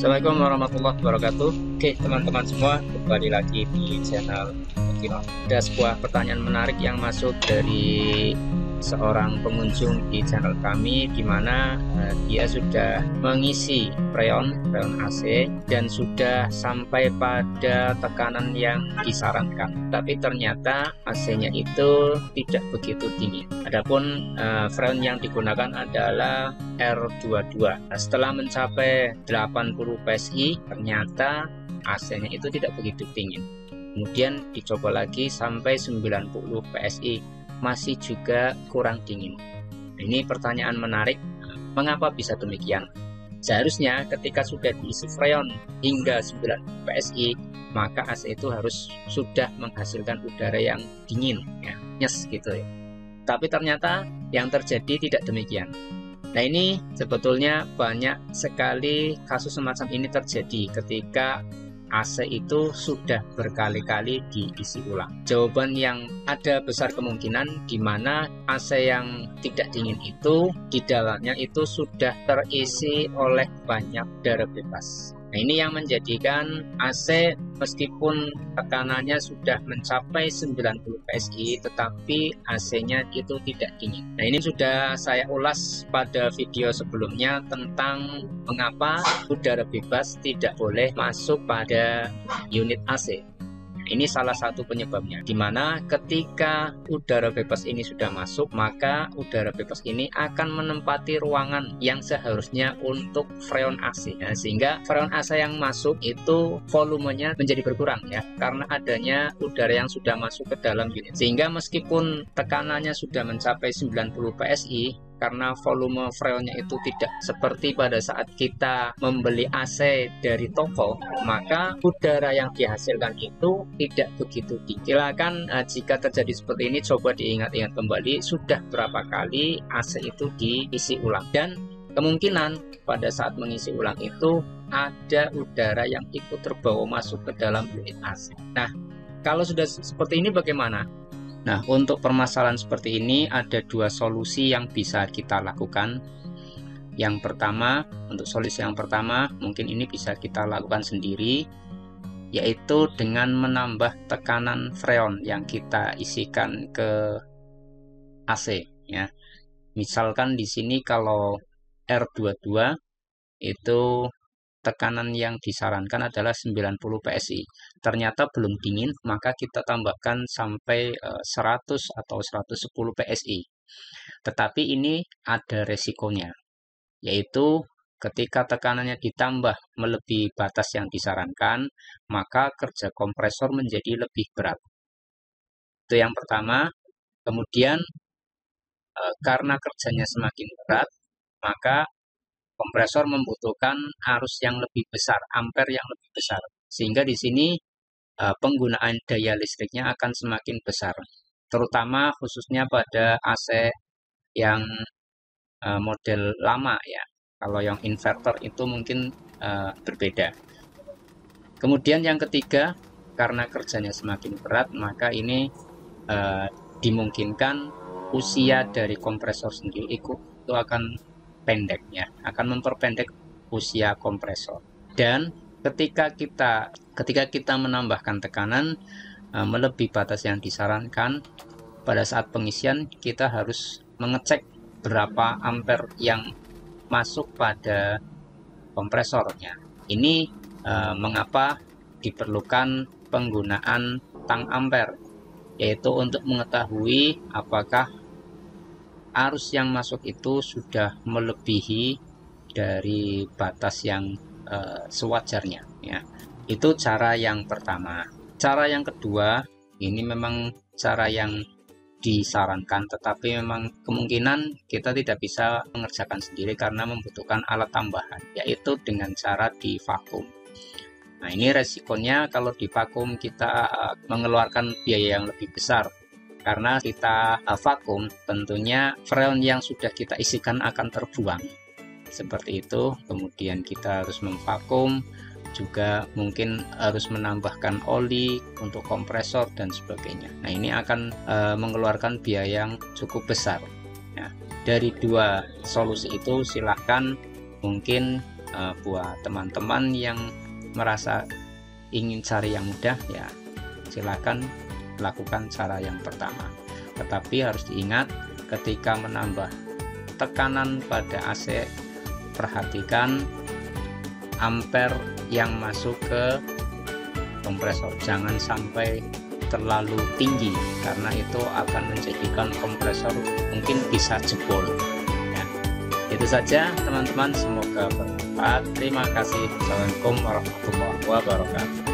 Assalamualaikum warahmatullahi wabarakatuh. Oke teman-teman semua, kembali lagi di channel Kino. Ada sebuah pertanyaan menarik yang masuk dari seorang pengunjung di channel kami, di mana dia sudah mengisi freon AC dan sudah sampai pada tekanan yang disarankan, tapi ternyata AC-nya itu tidak begitu dingin. Adapun freon yang digunakan adalah R22. Setelah mencapai 80 PSI, ternyata AC-nya itu tidak begitu dingin. Kemudian dicoba lagi sampai 90 PSI, masih juga kurang dingin. Ini pertanyaan menarik, mengapa bisa demikian? Seharusnya ketika sudah diisi freon hingga 9 PSI, maka AC itu harus sudah menghasilkan udara yang dingin, ya, nyes gitu ya. Tapi ternyata yang terjadi tidak demikian. Nah, ini sebetulnya banyak sekali kasus semacam ini terjadi ketika AC itu sudah berkali-kali diisi ulang. Jawaban yang ada besar kemungkinan di mana AC yang tidak dingin itu di dalamnya itu sudah terisi oleh banyak udara bebas. Nah, ini yang menjadikan AC meskipun tekanannya sudah mencapai 90 PSI, tetapi AC-nya itu tidak dingin. Nah, ini sudah saya ulas pada video sebelumnya tentang mengapa udara bebas tidak boleh masuk pada unit AC. Ini salah satu penyebabnya, di mana ketika udara bebas ini sudah masuk, maka udara bebas ini akan menempati ruangan yang seharusnya untuk freon AC, ya, sehingga freon AC yang masuk itu volumenya menjadi berkurang, ya, karena adanya udara yang sudah masuk ke dalam unit. Sehingga meskipun tekanannya sudah mencapai 90 PSI, karena volume freonnya itu tidak seperti pada saat kita membeli AC dari toko, maka udara yang dihasilkan itu tidak begitu tinggi. Silakan jika terjadi seperti ini, coba diingat-ingat kembali sudah berapa kali AC itu diisi ulang, dan kemungkinan pada saat mengisi ulang itu ada udara yang ikut terbawa masuk ke dalam unit AC. Nah, kalau sudah seperti ini bagaimana? Nah, untuk permasalahan seperti ini ada dua solusi yang bisa kita lakukan. Yang pertama, untuk solusi yang pertama, mungkin ini bisa kita lakukan sendiri, yaitu dengan menambah tekanan freon yang kita isikan ke AC, ya. Misalkan di sini kalau R22 itu tekanan yang disarankan adalah 90 PSI. Ternyata belum dingin, maka kita tambahkan sampai 100 atau 110 PSI. Tetapi ini ada resikonya, yaitu ketika tekanannya ditambah melebihi batas yang disarankan, maka kerja kompresor menjadi lebih berat. Itu yang pertama. Kemudian karena kerjanya semakin berat, maka kompresor membutuhkan arus yang lebih besar, ampere yang lebih besar, sehingga di sini penggunaan daya listriknya akan semakin besar, terutama khususnya pada AC yang model lama, ya. Kalau yang inverter itu mungkin berbeda. Kemudian yang ketiga, karena kerjanya semakin berat, maka ini dimungkinkan usia dari kompresor sendiri itu akan pendek, ya, akan memperpendek usia kompresor. Dan ketika kita menambahkan tekanan melebihi batas yang disarankan, pada saat pengisian kita harus mengecek berapa ampere yang masuk pada kompresornya. Ini mengapa diperlukan penggunaan tang ampere, yaitu untuk mengetahui apakah arus yang masuk itu sudah melebihi dari batas yang sewajarnya, ya. Itu cara yang pertama. Cara yang kedua, ini memang cara yang disarankan, tetapi memang kemungkinan kita tidak bisa mengerjakan sendiri karena membutuhkan alat tambahan, yaitu dengan cara divakum. Nah, ini resikonya kalau divakum kita mengeluarkan biaya yang lebih besar. Karena kita vakum, tentunya freon yang sudah kita isikan akan terbuang. Seperti itu, kemudian kita harus memvakum, juga mungkin harus menambahkan oli untuk kompresor dan sebagainya. Nah, ini akan mengeluarkan biaya yang cukup besar. Nah, dari dua solusi itu silahkan mungkin buat teman-teman yang merasa ingin cari yang mudah, ya silakan lakukan cara yang pertama. Tetapi harus diingat, ketika menambah tekanan pada AC, perhatikan ampere yang masuk ke kompresor, jangan sampai terlalu tinggi karena itu akan menjadikan kompresor mungkin bisa jebol ya. Itu saja teman-teman, semoga bermanfaat. Terima kasih. Assalamualaikum warahmatullahi wabarakatuh.